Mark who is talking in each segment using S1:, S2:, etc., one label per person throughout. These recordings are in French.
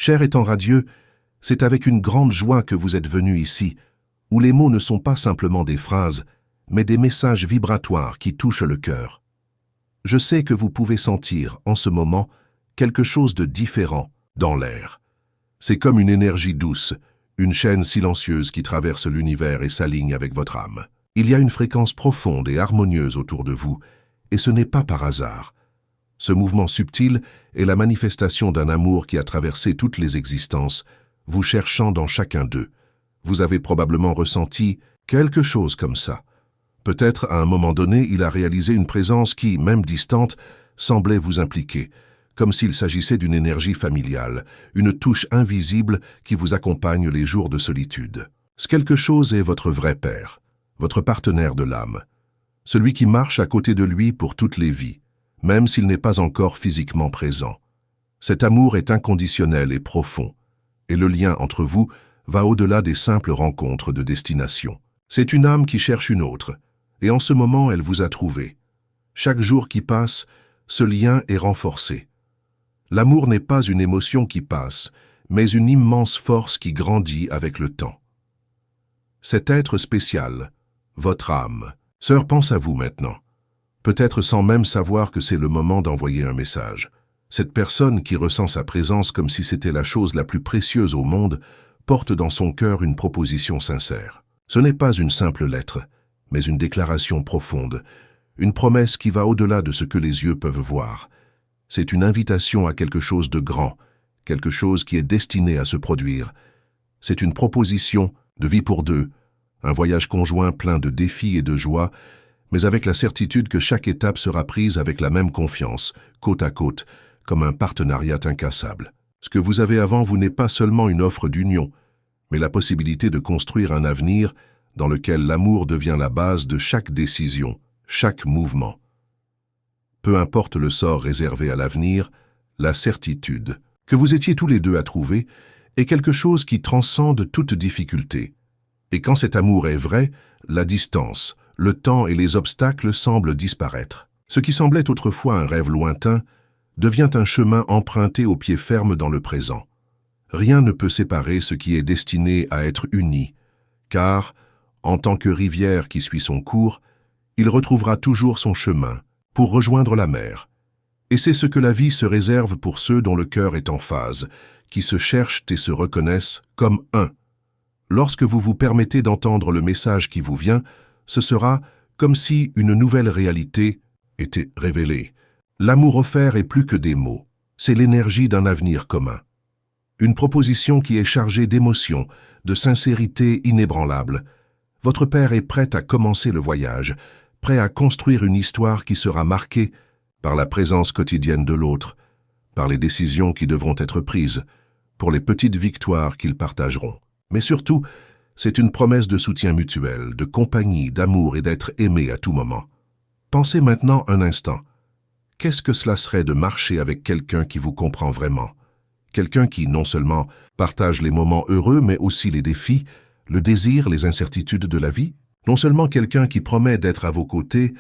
S1: Cher étant radieux, c'est avec une grande joie que vous êtes venu ici, où les mots ne sont pas simplement des phrases, mais des messages vibratoires qui touchent le cœur. Je sais que vous pouvez sentir, en ce moment, quelque chose de différent dans l'air. C'est comme une énergie douce, une chaîne silencieuse qui traverse l'univers et s'aligne avec votre âme. Il y a une fréquence profonde et harmonieuse autour de vous, et ce n'est pas par hasard. Ce mouvement subtil est la manifestation d'un amour qui a traversé toutes les existences, vous cherchant dans chacun d'eux. Vous avez probablement ressenti quelque chose comme ça. Peut-être à un moment donné, il a réalisé une présence qui, même distante, semblait vous impliquer, comme s'il s'agissait d'une énergie familiale, une touche invisible qui vous accompagne les jours de solitude. Ce quelque chose est votre vrai père, votre partenaire de l'âme, celui qui marche à côté de lui pour toutes les vies, même s'il n'est pas encore physiquement présent. Cet amour est inconditionnel et profond, et le lien entre vous va au-delà des simples rencontres de destination. C'est une âme qui cherche une autre, et en ce moment elle vous a trouvé. Chaque jour qui passe, ce lien est renforcé. L'amour n'est pas une émotion qui passe, mais une immense force qui grandit avec le temps. Cet être spécial, votre âme, sœur pense à vous maintenant, peut-être sans même savoir que c'est le moment d'envoyer un message. Cette personne qui ressent sa présence comme si c'était la chose la plus précieuse au monde, porte dans son cœur une proposition sincère. Ce n'est pas une simple lettre, mais une déclaration profonde, une promesse qui va au-delà de ce que les yeux peuvent voir. C'est une invitation à quelque chose de grand, quelque chose qui est destiné à se produire. C'est une proposition de vie pour deux, un voyage conjoint plein de défis et de joie, mais avec la certitude que chaque étape sera prise avec la même confiance, côte à côte, comme un partenariat incassable. Ce que vous avez avant vous n'est pas seulement une offre d'union, mais la possibilité de construire un avenir dans lequel l'amour devient la base de chaque décision, chaque mouvement. Peu importe le sort réservé à l'avenir, la certitude que vous étiez tous les deux à trouver est quelque chose qui transcende toute difficulté. Et quand cet amour est vrai, la distance, le temps et les obstacles semblent disparaître. Ce qui semblait autrefois un rêve lointain devient un chemin emprunté au pied ferme dans le présent. Rien ne peut séparer ce qui est destiné à être uni, car, en tant que rivière qui suit son cours, il retrouvera toujours son chemin pour rejoindre la mer. Et c'est ce que la vie se réserve pour ceux dont le cœur est en phase, qui se cherchent et se reconnaissent comme un. Lorsque vous vous permettez d'entendre le message qui vous vient, ce sera comme si une nouvelle réalité était révélée. L'amour offert est plus que des mots, c'est l'énergie d'un avenir commun. Une proposition qui est chargée d'émotions, de sincérité inébranlable. Votre père est prêt à commencer le voyage, prêt à construire une histoire qui sera marquée par la présence quotidienne de l'autre, par les décisions qui devront être prises, pour les petites victoires qu'ils partageront. Mais surtout, c'est une promesse de soutien mutuel, de compagnie, d'amour et d'être aimé à tout moment. Pensez maintenant un instant. Qu'est-ce que cela serait de marcher avec quelqu'un qui vous comprend vraiment? Quelqu'un qui, non seulement partage les moments heureux, mais aussi les défis, le désir, les incertitudes de la vie? Non seulement quelqu'un qui promet d'être à vos côtés,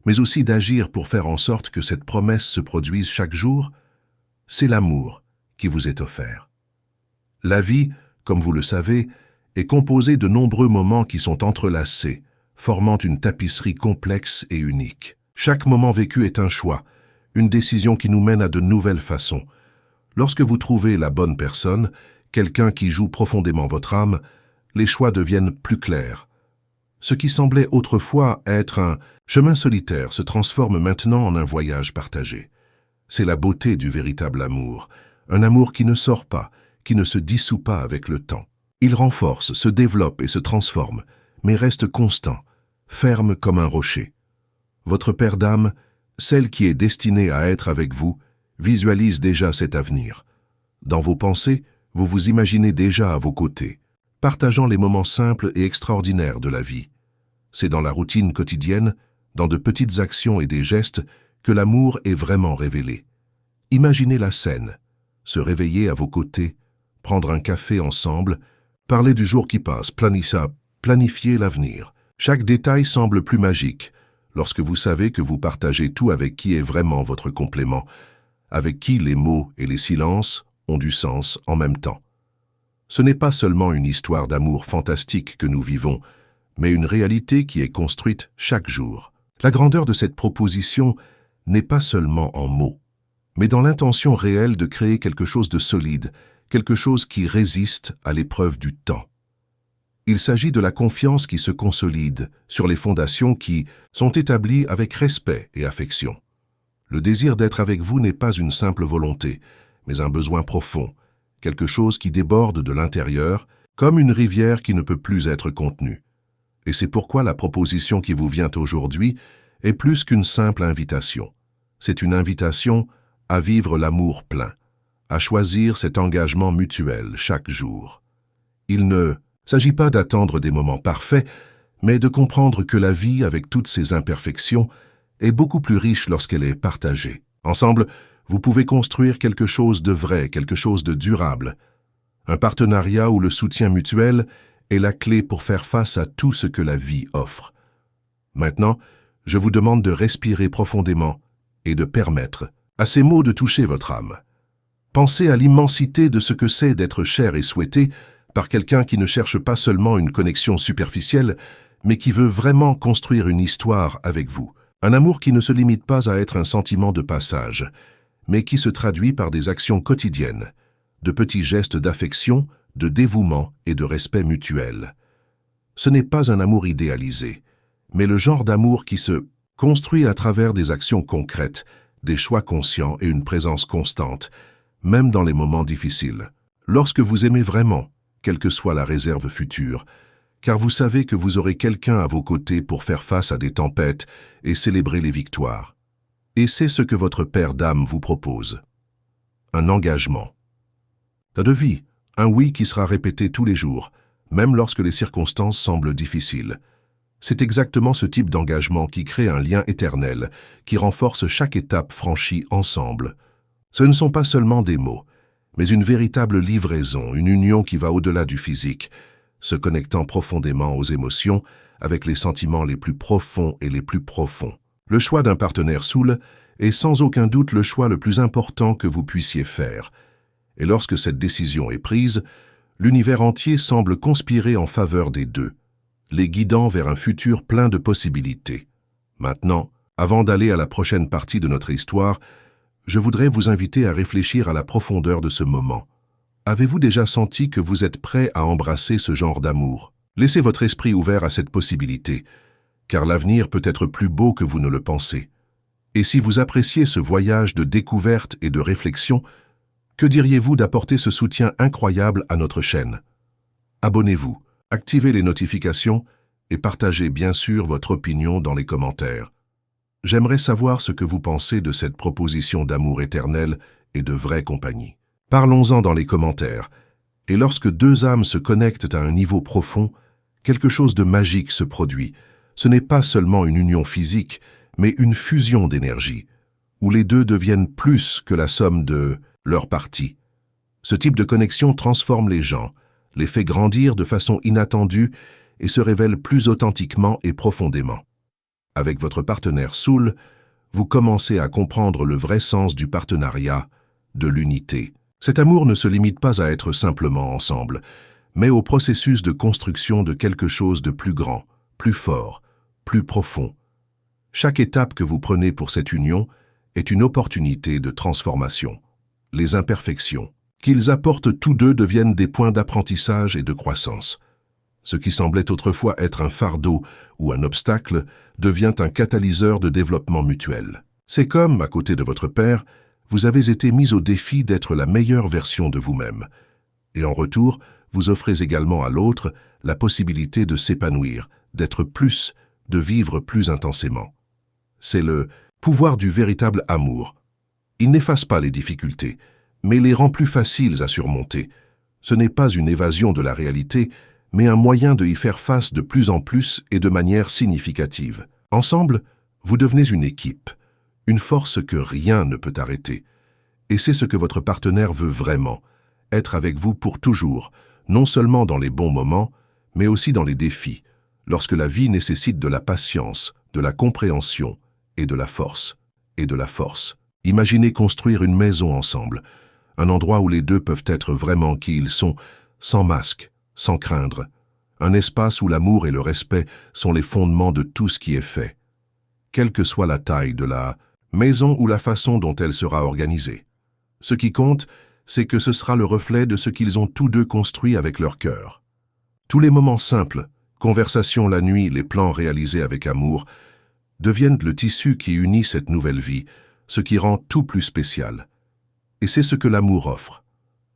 S1: mais aussi d'agir pour faire en sorte que cette promesse se produise chaque jour? C'est l'amour qui vous est offert. La vie, comme vous le savez, est composée de nombreux moments qui sont entrelacés, formant une tapisserie complexe et unique. Chaque moment vécu est un choix, une décision qui nous mène à de nouvelles façons. Lorsque vous trouvez la bonne personne, quelqu'un qui joue profondément votre âme, les choix deviennent plus clairs. Ce qui semblait autrefois être un chemin solitaire se transforme maintenant en un voyage partagé. C'est la beauté du véritable amour, un amour qui ne sort pas, qui ne se dissout pas avec le temps. Il renforce, se développe et se transforme, mais reste constant, ferme comme un rocher. Votre paire d'âme, celle qui est destinée à être avec vous, visualise déjà cet avenir. Dans vos pensées, vous vous imaginez déjà à vos côtés, partageant les moments simples et extraordinaires de la vie. C'est dans la routine quotidienne, dans de petites actions et des gestes, que l'amour est vraiment révélé. Imaginez la scène, se réveiller à vos côtés, prendre un café ensemble, parler du jour qui passe, planifier l'avenir. Chaque détail semble plus magique lorsque vous savez que vous partagez tout avec qui est vraiment votre complément, avec qui les mots et les silences ont du sens en même temps. Ce n'est pas seulement une histoire d'amour fantastique que nous vivons, mais une réalité qui est construite chaque jour. La grandeur de cette proposition n'est pas seulement en mots, mais dans l'intention réelle de créer quelque chose de solide, quelque chose qui résiste à l'épreuve du temps. Il s'agit de la confiance qui se consolide sur les fondations qui sont établies avec respect et affection. Le désir d'être avec vous n'est pas une simple volonté, mais un besoin profond, quelque chose qui déborde de l'intérieur, comme une rivière qui ne peut plus être contenue. Et c'est pourquoi la proposition qui vous vient aujourd'hui est plus qu'une simple invitation. C'est une invitation à vivre l'amour plein, à choisir cet engagement mutuel chaque jour. Il ne s'agit pas d'attendre des moments parfaits, mais de comprendre que la vie, avec toutes ses imperfections, est beaucoup plus riche lorsqu'elle est partagée. Ensemble, vous pouvez construire quelque chose de vrai, quelque chose de durable. Un partenariat où le soutien mutuel est la clé pour faire face à tout ce que la vie offre. Maintenant, je vous demande de respirer profondément et de permettre à ces mots de toucher votre âme. Pensez à l'immensité de ce que c'est d'être cher et souhaité par quelqu'un qui ne cherche pas seulement une connexion superficielle, mais qui veut vraiment construire une histoire avec vous. Un amour qui ne se limite pas à être un sentiment de passage, mais qui se traduit par des actions quotidiennes, de petits gestes d'affection, de dévouement et de respect mutuel. Ce n'est pas un amour idéalisé, mais le genre d'amour qui se construit à travers des actions concrètes, des choix conscients et une présence constante, même dans les moments difficiles. Lorsque vous aimez vraiment, quelle que soit la réserve future, car vous savez que vous aurez quelqu'un à vos côtés pour faire face à des tempêtes et célébrer les victoires. Et c'est ce que votre père d'âme vous propose. Un engagement. De vie, un oui qui sera répété tous les jours, même lorsque les circonstances semblent difficiles. C'est exactement ce type d'engagement qui crée un lien éternel, qui renforce chaque étape franchie ensemble. Ce ne sont pas seulement des mots, mais une véritable livraison, une union qui va au-delà du physique, se connectant profondément aux émotions, avec les sentiments les plus profonds et les plus profonds. Le choix d'un partenaire soul est sans aucun doute le choix le plus important que vous puissiez faire. Et lorsque cette décision est prise, l'univers entier semble conspirer en faveur des deux, les guidant vers un futur plein de possibilités. Maintenant, avant d'aller à la prochaine partie de notre histoire, je voudrais vous inviter à réfléchir à la profondeur de ce moment. Avez-vous déjà senti que vous êtes prêt à embrasser ce genre d'amour? Laissez votre esprit ouvert à cette possibilité, car l'avenir peut être plus beau que vous ne le pensez. Et si vous appréciez ce voyage de découverte et de réflexion, que diriez-vous d'apporter ce soutien incroyable à notre chaîne? Abonnez-vous, activez les notifications et partagez bien sûr votre opinion dans les commentaires. J'aimerais savoir ce que vous pensez de cette proposition d'amour éternel et de vraie compagnie. Parlons-en dans les commentaires. Et lorsque deux âmes se connectent à un niveau profond, quelque chose de magique se produit. Ce n'est pas seulement une union physique, mais une fusion d'énergie, où les deux deviennent plus que la somme de leurs parties. Ce type de connexion transforme les gens, les fait grandir de façon inattendue et se révèle plus authentiquement et profondément. Avec votre partenaire soul, vous commencez à comprendre le vrai sens du partenariat, de l'unité. Cet amour ne se limite pas à être simplement ensemble, mais au processus de construction de quelque chose de plus grand, plus fort, plus profond. Chaque étape que vous prenez pour cette union est une opportunité de transformation. Les imperfections qu'ils apportent tous deux deviennent des points d'apprentissage et de croissance. Ce qui semblait autrefois être un fardeau ou un obstacle devient un catalyseur de développement mutuel. C'est comme, à côté de votre père, vous avez été mis au défi d'être la meilleure version de vous-même. Et en retour, vous offrez également à l'autre la possibilité de s'épanouir, d'être plus, de vivre plus intensément. C'est le pouvoir du véritable amour. Il n'efface pas les difficultés, mais les rend plus faciles à surmonter. Ce n'est pas une évasion de la réalité, mais un moyen de y faire face de plus en plus et de manière significative. Ensemble, vous devenez une équipe, une force que rien ne peut arrêter. Et c'est ce que votre partenaire veut vraiment, être avec vous pour toujours, non seulement dans les bons moments, mais aussi dans les défis, lorsque la vie nécessite de la patience, de la compréhension et de la force. Imaginez construire une maison ensemble. un endroit où les deux peuvent être vraiment qui ils sont, sans masque, sans craindre, un espace où l'amour et le respect sont les fondements de tout ce qui est fait, quelle que soit la taille de la maison ou la façon dont elle sera organisée. Ce qui compte, c'est que ce sera le reflet de ce qu'ils ont tous deux construit avec leur cœur. Tous les moments simples, conversations la nuit, les plans réalisés avec amour, deviennent le tissu qui unit cette nouvelle vie, ce qui rend tout plus spécial. Et c'est ce que l'amour offre,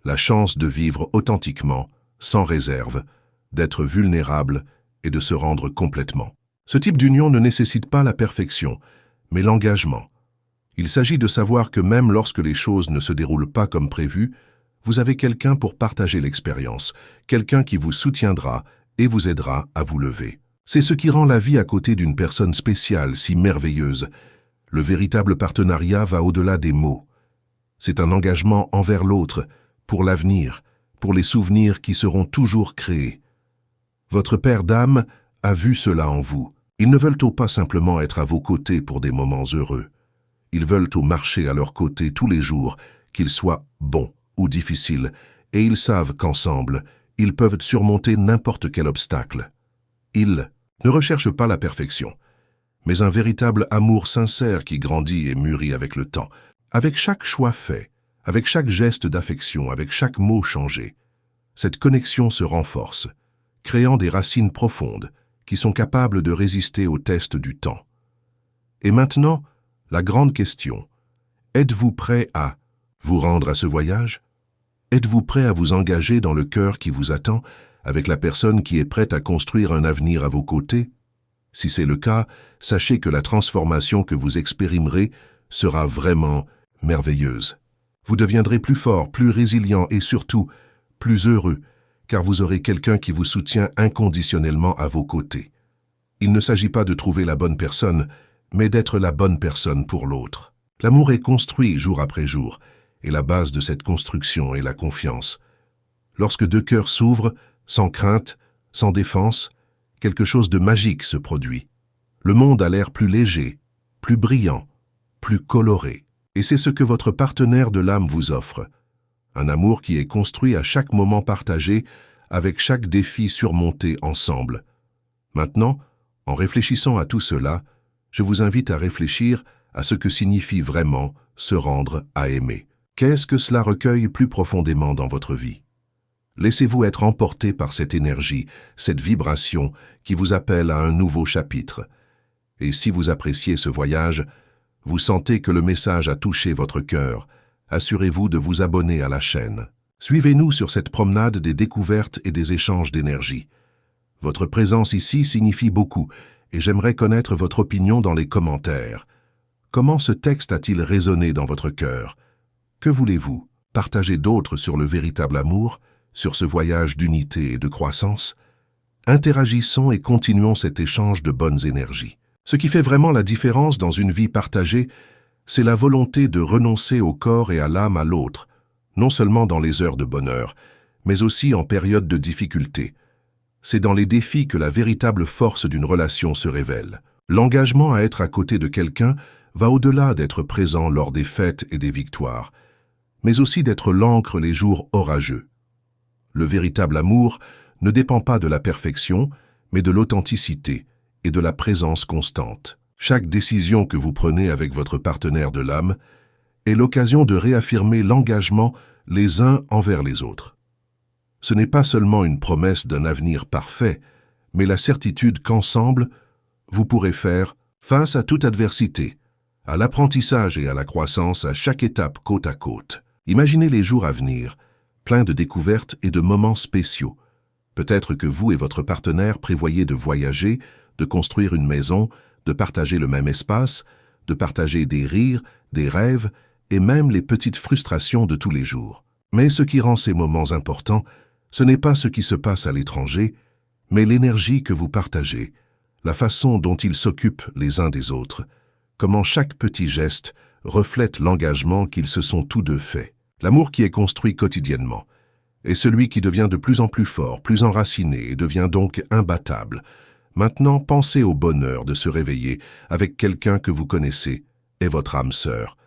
S1: la chance de vivre authentiquement, sans réserve, d'être vulnérable et de se rendre complètement. Ce type d'union ne nécessite pas la perfection, mais l'engagement. Il s'agit de savoir que même lorsque les choses ne se déroulent pas comme prévu, vous avez quelqu'un pour partager l'expérience, quelqu'un qui vous soutiendra et vous aidera à vous lever. C'est ce qui rend la vie à côté d'une personne spéciale si merveilleuse. Le véritable partenariat va au-delà des mots. C'est un engagement envers l'autre, pour l'avenir, pour les souvenirs qui seront toujours créés. Votre père d'âme a vu cela en vous. Ils ne veulent pas simplement être à vos côtés pour des moments heureux. Ils veulent marcher à leur côté tous les jours, qu'ils soient bons ou difficiles, et ils savent qu'ensemble, ils peuvent surmonter n'importe quel obstacle. Ils ne recherchent pas la perfection, mais un véritable amour sincère qui grandit et mûrit avec le temps, avec chaque choix fait, avec chaque geste d'affection, avec chaque mot changé. Cette connexion se renforce, créant des racines profondes qui sont capables de résister aux tests du temps. Et maintenant, la grande question, êtes-vous prêt à vous rendre à ce voyage? Êtes-vous prêt à vous engager dans le cœur qui vous attend, avec la personne qui est prête à construire un avenir à vos côtés? Si c'est le cas, sachez que la transformation que vous expérimenterez sera vraiment merveilleuse. Vous deviendrez plus fort, plus résilient et surtout plus heureux, car vous aurez quelqu'un qui vous soutient inconditionnellement à vos côtés. Il ne s'agit pas de trouver la bonne personne, mais d'être la bonne personne pour l'autre. L'amour est construit jour après jour, et la base de cette construction est la confiance. Lorsque deux cœurs s'ouvrent, sans crainte, sans défense, quelque chose de magique se produit. Le monde a l'air plus léger, plus brillant, plus coloré. Et c'est ce que votre partenaire de l'âme vous offre. Un amour qui est construit à chaque moment partagé, avec chaque défi surmonté ensemble. Maintenant, en réfléchissant à tout cela, je vous invite à réfléchir à ce que signifie vraiment se rendre à aimer. Qu'est-ce que cela recueille plus profondément dans votre vie? Laissez-vous être emporté par cette énergie, cette vibration qui vous appelle à un nouveau chapitre. Et si vous appréciez ce voyage, vous sentez que le message a touché votre cœur, assurez-vous de vous abonner à la chaîne. Suivez-nous sur cette promenade des découvertes et des échanges d'énergie. Votre présence ici signifie beaucoup, et j'aimerais connaître votre opinion dans les commentaires. Comment ce texte a-t-il résonné dans votre cœur? Que voulez-vous? Partager d'autres sur le véritable amour, sur ce voyage d'unité et de croissance? Interagissons et continuons cet échange de bonnes énergies. Ce qui fait vraiment la différence dans une vie partagée, c'est la volonté de renoncer au corps et à l'âme à l'autre, non seulement dans les heures de bonheur, mais aussi en période de difficulté. C'est dans les défis que la véritable force d'une relation se révèle. L'engagement à être à côté de quelqu'un va au-delà d'être présent lors des fêtes et des victoires, mais aussi d'être l'encre les jours orageux. Le véritable amour ne dépend pas de la perfection, mais de l'authenticité et de la présence constante. Chaque décision que vous prenez avec votre partenaire de l'âme est l'occasion de réaffirmer l'engagement les uns envers les autres. Ce n'est pas seulement une promesse d'un avenir parfait, mais la certitude qu'ensemble, vous pourrez faire face à toute adversité, à l'apprentissage et à la croissance à chaque étape côte à côte. Imaginez les jours à venir, pleins de découvertes et de moments spéciaux. Peut-être que vous et votre partenaire prévoyez de voyager, de construire une maison, de partager le même espace, de partager des rires, des rêves et même les petites frustrations de tous les jours. Mais ce qui rend ces moments importants, ce n'est pas ce qui se passe à l'étranger, mais l'énergie que vous partagez, la façon dont ils s'occupent les uns des autres, comment chaque petit geste reflète l'engagement qu'ils se sont tous deux faits. L'amour qui est construit quotidiennement est celui qui devient de plus en plus fort, plus enraciné et devient donc imbattable. Maintenant, pensez au bonheur de se réveiller avec quelqu'un que vous connaissez et votre âme sœur,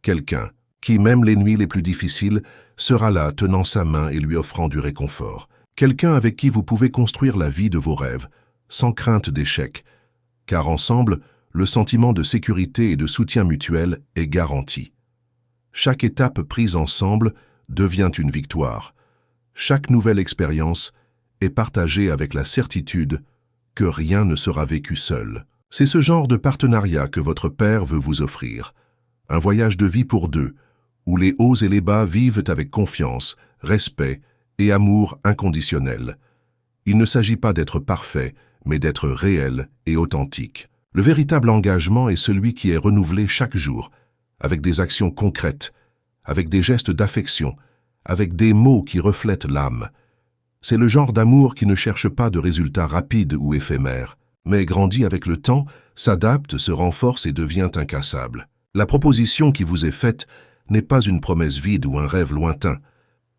S1: quelqu'un qui, même les nuits les plus difficiles, sera là tenant sa main et lui offrant du réconfort. Quelqu'un avec qui vous pouvez construire la vie de vos rêves, sans crainte d'échec, car ensemble, le sentiment de sécurité et de soutien mutuel est garanti. Chaque étape prise ensemble devient une victoire. Chaque nouvelle expérience est partagée avec la certitude que rien ne sera vécu seul. C'est ce genre de partenariat que votre père veut vous offrir. Un voyage de vie pour deux, où les hauts et les bas vivent avec confiance, respect et amour inconditionnel. Il ne s'agit pas d'être parfait, mais d'être réel et authentique. Le véritable engagement est celui qui est renouvelé chaque jour, avec des actions concrètes, avec des gestes d'affection, avec des mots qui reflètent l'âme. C'est le genre d'amour qui ne cherche pas de résultats rapides ou éphémères, mais grandit avec le temps, s'adapte, se renforce et devient incassable. La proposition qui vous est faite n'est pas une promesse vide ou un rêve lointain.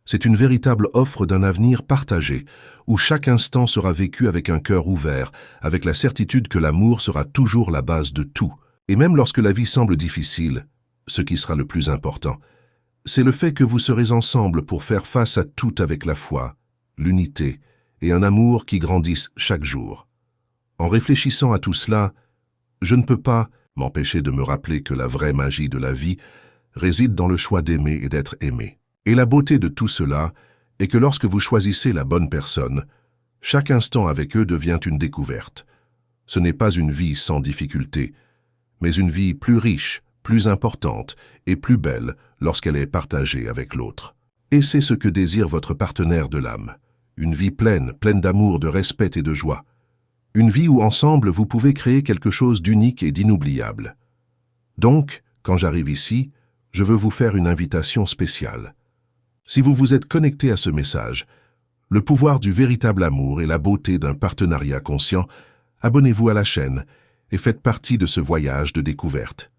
S1: C'est une véritable offre d'un avenir partagé, où chaque instant sera vécu avec un cœur ouvert, avec la certitude que l'amour sera toujours la base de tout. Et même lorsque la vie semble difficile, ce qui sera le plus important, c'est le fait que vous serez ensemble pour faire face à tout avec la foi, l'unité et un amour qui grandissent chaque jour. En réfléchissant à tout cela, je ne peux pas m'empêcher de me rappeler que la vraie magie de la vie réside dans le choix d'aimer et d'être aimé. Et la beauté de tout cela est que lorsque vous choisissez la bonne personne, chaque instant avec eux devient une découverte. Ce n'est pas une vie sans difficulté, mais une vie plus riche, plus importante et plus belle lorsqu'elle est partagée avec l'autre. Et c'est ce que désire votre partenaire de l'âme. Une vie pleine, pleine d'amour, de respect et de joie. Une vie où ensemble vous pouvez créer quelque chose d'unique et d'inoubliable. Donc, quand j'arrive ici, je veux vous faire une invitation spéciale. Si vous vous êtes connecté à ce message, le pouvoir du véritable amour et la beauté d'un partenariat conscient, abonnez-vous à la chaîne et faites partie de ce voyage de découverte.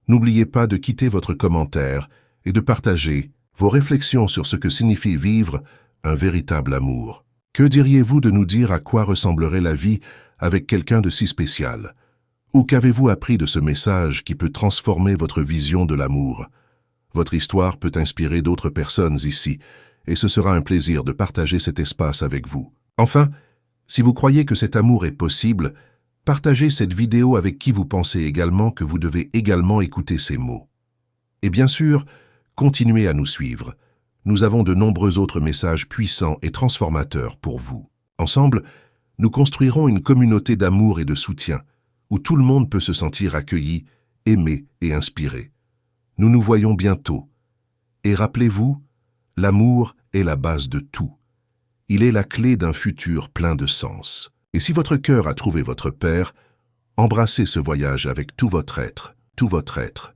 S1: N'oubliez pas de quitter votre commentaire et de partager vos réflexions sur ce que signifie vivre un véritable amour. Que diriez-vous de nous dire à quoi ressemblerait la vie avec quelqu'un de si spécial? Ou qu'avez-vous appris de ce message qui peut transformer votre vision de l'amour? Votre histoire peut inspirer d'autres personnes ici, et ce sera un plaisir de partager cet espace avec vous. Enfin, si vous croyez que cet amour est possible, partagez cette vidéo avec qui vous pensez également que vous devez également écouter ces mots. Et bien sûr, continuez à nous suivre. Nous avons de nombreux autres messages puissants et transformateurs pour vous. Ensemble, nous construirons une communauté d'amour et de soutien, où tout le monde peut se sentir accueilli, aimé et inspiré. Nous nous voyons bientôt. Et rappelez-vous, l'amour est la base de tout. Il est la clé d'un futur plein de sens. Et si votre cœur a trouvé votre père, embrassez ce voyage avec tout votre être, tout votre être.